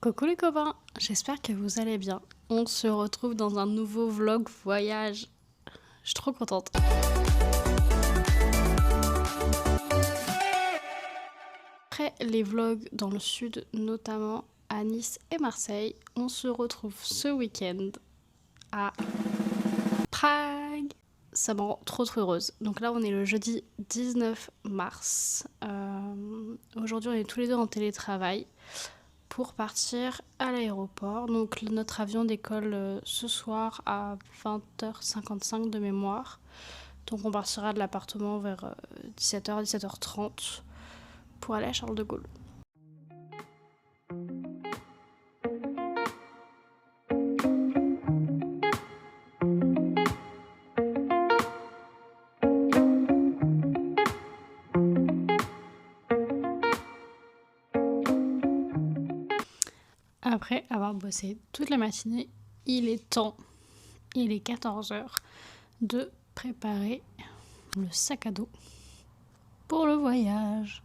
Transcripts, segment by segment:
Coucou les copains, j'espère que vous allez bien. On se retrouve dans un nouveau vlog voyage. Je suis trop contente. Après les vlogs dans le sud, notamment à Nice et Marseille, on se retrouve ce week-end à Prague. Ça me rend trop heureuse. Donc là on est le jeudi 19 mars. Aujourd'hui on est tous les deux en télétravail pour partir à l'aéroport. Donc notre avion décolle ce soir à 20h55 de mémoire. Donc on partira de l'appartement vers 17h, 17h30 pour aller à Charles de Gaulle. Après avoir bossé toute la matinée, il est 14h, de préparer le sac à dos pour le voyage.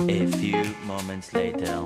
A few moments later.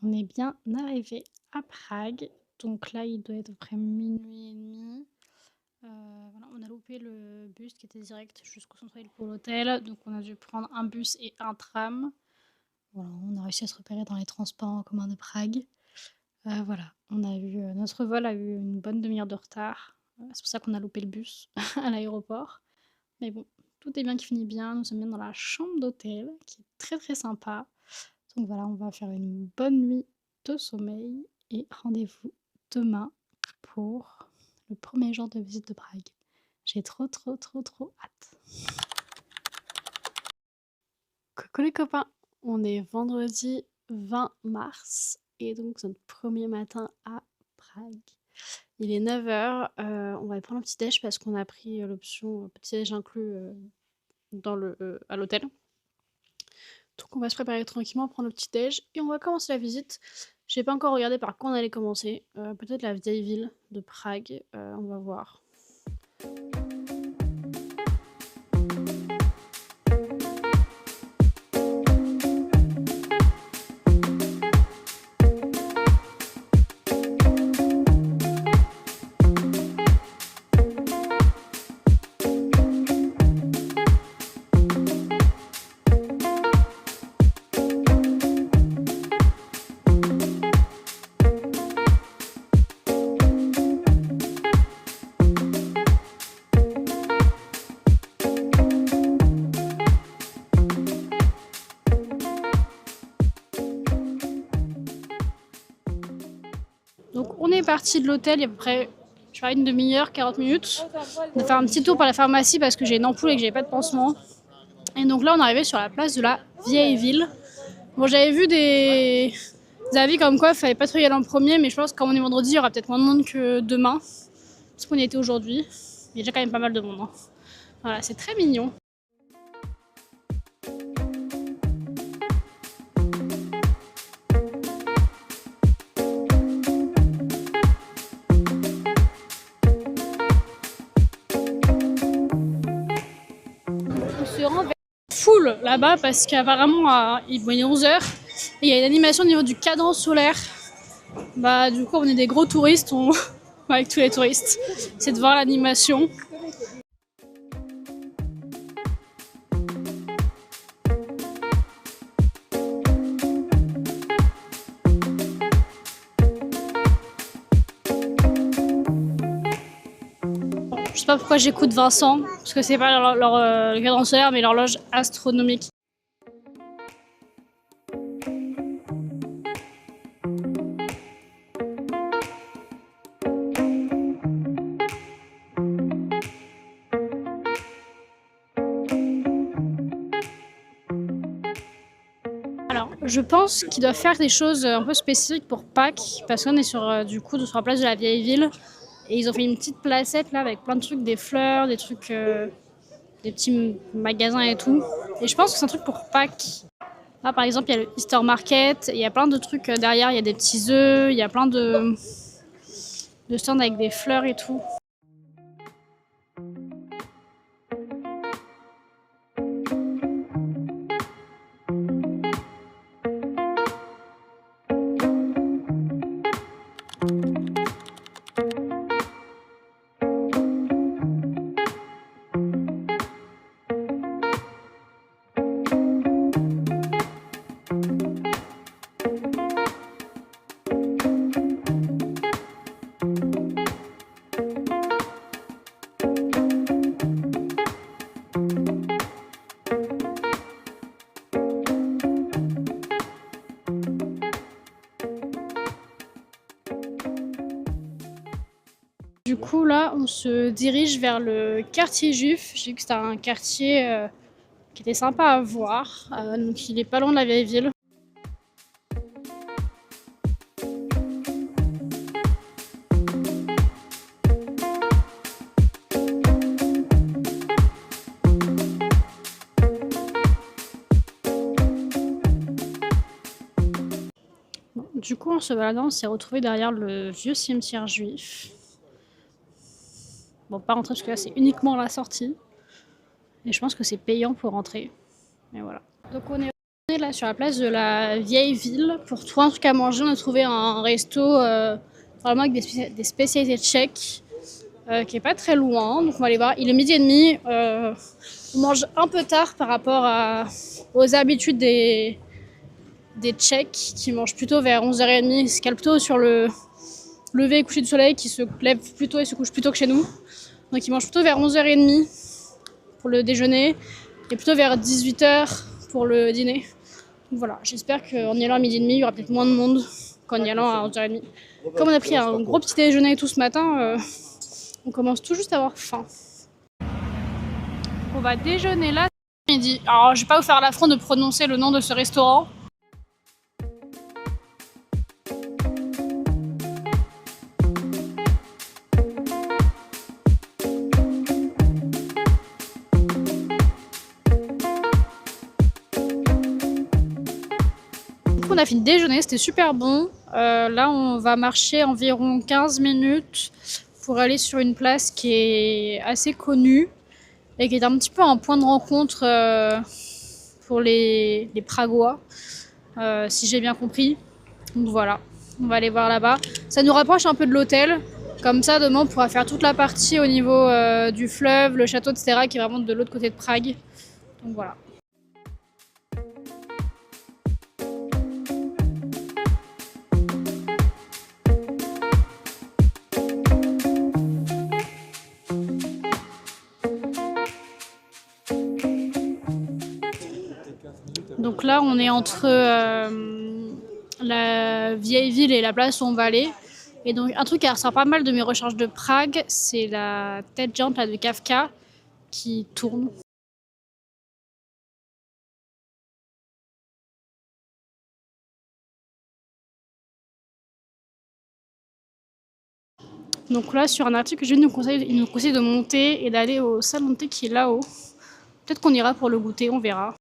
On est bien arrivé à Prague. Donc là, il doit être après minuit et demi. Voilà, on a loupé le bus qui était direct jusqu'au centre-ville pour l'hôtel. Donc on a dû prendre un bus et un tram. Voilà, on a réussi à se repérer dans les transports en commun de Prague. Voilà, notre vol a eu une bonne demi-heure de retard. C'est pour ça qu'on a loupé le bus à l'aéroport. Mais bon, tout est bien qui finit bien. Nous sommes bien dans la chambre d'hôtel qui est très très sympa. Donc voilà, on va faire une bonne nuit de sommeil et rendez-vous demain pour le premier jour de visite de Prague. J'ai trop hâte. Coucou les copains, on est vendredi 20 mars et donc c'est notre premier matin à Prague. Il est 9h, on va prendre un petit déj parce qu'on a pris l'option petit déj inclus à l'hôtel. Donc on va se préparer tranquillement, prendre le petit déj et on va commencer la visite. J'ai pas encore regardé par quoi on allait commencer. Peut-être la vieille ville de Prague, on va voir. partie de l'hôtel il y a à peu près une demi-heure, 40 minutes. On a fait un petit tour par la pharmacie parce que j'ai une ampoule et que j'avais pas de pansement. Et donc là on est arrivé sur la place de la vieille ville. Bon, j'avais vu des avis comme quoi il fallait pas trop y aller en premier, mais je pense que quand on est vendredi il y aura peut-être moins de monde que demain. Parce qu'on y était aujourd'hui. Il y a déjà quand même pas mal de monde. Hein. Voilà, c'est très mignon. On se rend vers full là-bas parce qu'apparemment il est 11h et il y a une animation au niveau du cadran solaire. Bah du coup on est des gros touristes, avec tous les touristes, c'est de voir l'animation. Je sais pas pourquoi j'écoute Vincent, parce que c'est pas le cadran solaire mais l'horloge astronomique. Alors, je pense qu'ils doivent faire des choses un peu spécifiques pour Pâques, parce qu'on est sur la place de la vieille ville, et ils ont fait une petite placette là avec plein de trucs, des fleurs, des trucs, des petits magasins et tout. Et je pense que c'est un truc pour Pâques. Là, par exemple, il y a le Easter Market, il y a plein de trucs derrière, il y a des petits œufs, il y a plein de stands avec des fleurs et tout. Du coup, là, on se dirige vers le quartier juif. J'ai vu que c'était un quartier qui était sympa à voir. Donc, il est pas loin de la vieille ville. Bon, du coup, en se baladant, on s'est retrouvé derrière le vieux cimetière juif. Bon, pas rentrer parce que là, c'est uniquement la sortie. Et je pense que c'est payant pour rentrer. Mais voilà. Donc, on est là sur la place de la vieille ville pour trouver un truc à manger. On a trouvé un resto vraiment avec des spécialités tchèques qui est pas très loin. Donc, on va aller voir. Il est 12h30. On mange un peu tard par rapport aux habitudes des Tchèques qui mangent plutôt vers 11h30. Ils se calent plutôt sur le lever et coucher du soleil, qui se lève plus tôt et se couche plus tôt que chez nous. Donc ils mangent plutôt vers 11h30 pour le déjeuner et plutôt vers 18h pour le dîner. Donc voilà, j'espère qu'en y allant à 12h30, il y aura peut-être moins de monde qu'en y allant à 11h30. Comme on a pris un gros petit déjeuner tout ce matin, on commence tout juste à avoir faim. On va déjeuner là midi. Alors je vais pas vous faire l'affront de prononcer le nom de ce restaurant. On a fini de déjeuner, c'était super bon. Là, on va marcher environ 15 minutes pour aller sur une place qui est assez connue et qui est un petit peu un point de rencontre pour les Pragois, si j'ai bien compris. Donc voilà, on va aller voir là-bas. Ça nous rapproche un peu de l'hôtel. Comme ça, demain, on pourra faire toute la partie au niveau du fleuve, le château, etc., qui est vraiment de l'autre côté de Prague. Donc voilà. Donc là, on est entre la vieille ville et la place où on va aller. Et donc un truc qui ressort pas mal de mes recherches de Prague, c'est la tête géante là, de Kafka qui tourne. Donc là, sur un article que je viens de nous conseiller, il nous conseille de monter et d'aller au salon de thé qui est là-haut. Peut-être qu'on ira pour le goûter, on verra.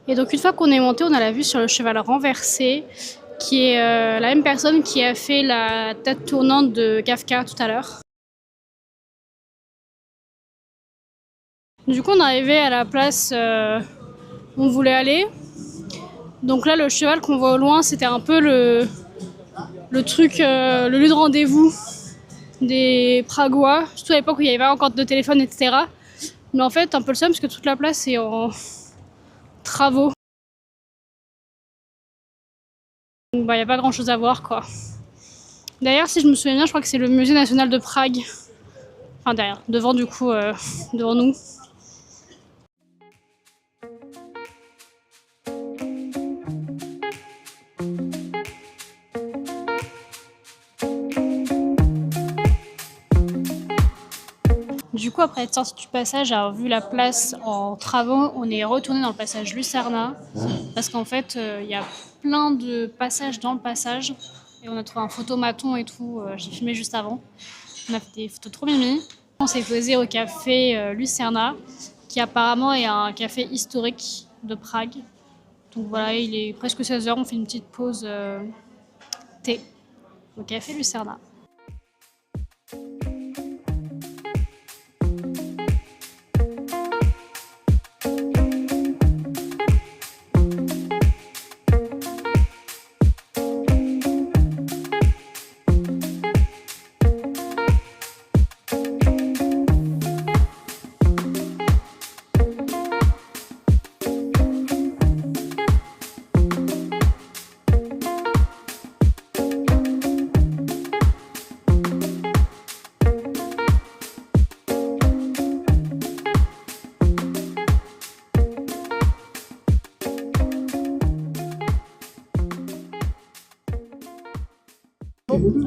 Et donc une fois qu'on est monté, on a la vue sur le cheval renversé, qui est la même personne qui a fait la tête tournante de Kafka tout à l'heure. Du coup, on est arrivé à la place où on voulait aller. Donc là, le cheval qu'on voit au loin, c'était un peu le truc, le lieu de rendez-vous des Pragois, surtout à l'époque où il n'y avait pas encore de téléphone, etc. Mais en fait, un peu le seum parce que toute la place est en travaux. Donc bah, il n'y a pas grand chose à voir, quoi. D'ailleurs, si je me souviens bien, je crois que c'est le musée national de Prague. Enfin, derrière, devant du coup, devant nous. Du coup, après être sorti du passage, avoir vu la place en travaux, on est retourné dans le passage Lucerna. Parce qu'en fait, il y a plein de passages dans le passage. Et on a trouvé un photomaton et tout. J'ai filmé juste avant. On a fait des photos trop mimi. On s'est posé au café Lucerna, qui apparemment est un café historique de Prague. Donc voilà, il est presque 16h, on fait une petite pause thé au café Lucerna.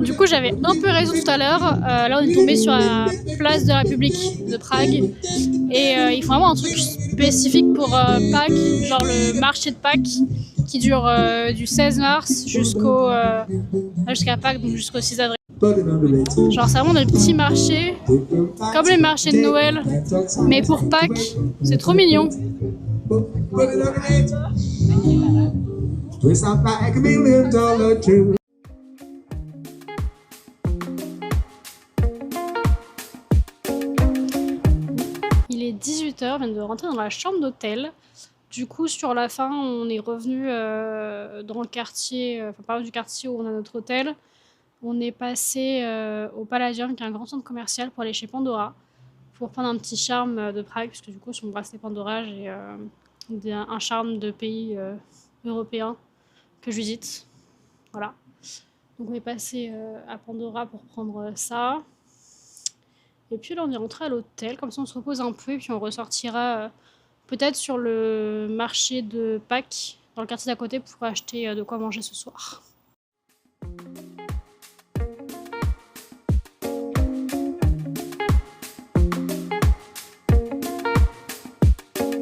Du coup, j'avais un peu raison tout à l'heure. Là, on est tombé sur la place de la République de Prague. Et ils font vraiment un truc spécifique pour Pâques, genre le marché de Pâques, qui dure du 16 mars jusqu'à Pâques, donc jusqu'au 6 avril. Genre, c'est vraiment des petits marchés, comme les marchés de Noël, mais pour Pâques. C'est trop mignon. Il est 18h, on vient de rentrer dans la chambre d'hôtel. Du coup, sur la fin, on est revenu dans le quartier, enfin pas du quartier où on a notre hôtel. On est passé au Palladium, qui est un grand centre commercial, pour aller chez Pandora, pour prendre un petit charme de Prague, puisque du coup, sur mon bracelet Pandora, j'ai un charme de pays européen que je visite. Voilà. Donc on est passé à Pandora pour prendre ça. Et puis là, on est rentré à l'hôtel, comme ça on se repose un peu, et puis on ressortira peut-être sur le marché de Pâques, dans le quartier d'à côté, pour acheter de quoi manger ce soir.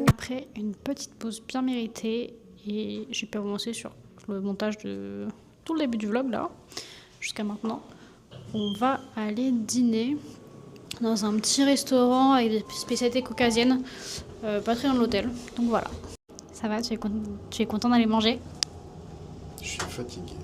Après une petite pause bien méritée, et j'ai pu avancer sur le montage de tout le début du vlog là, jusqu'à maintenant, on va aller dîner dans un petit restaurant avec des spécialités caucasiennes, pas très loin de l'hôtel. Donc voilà. Ça va, tu es content d'aller manger? Je suis fatigué.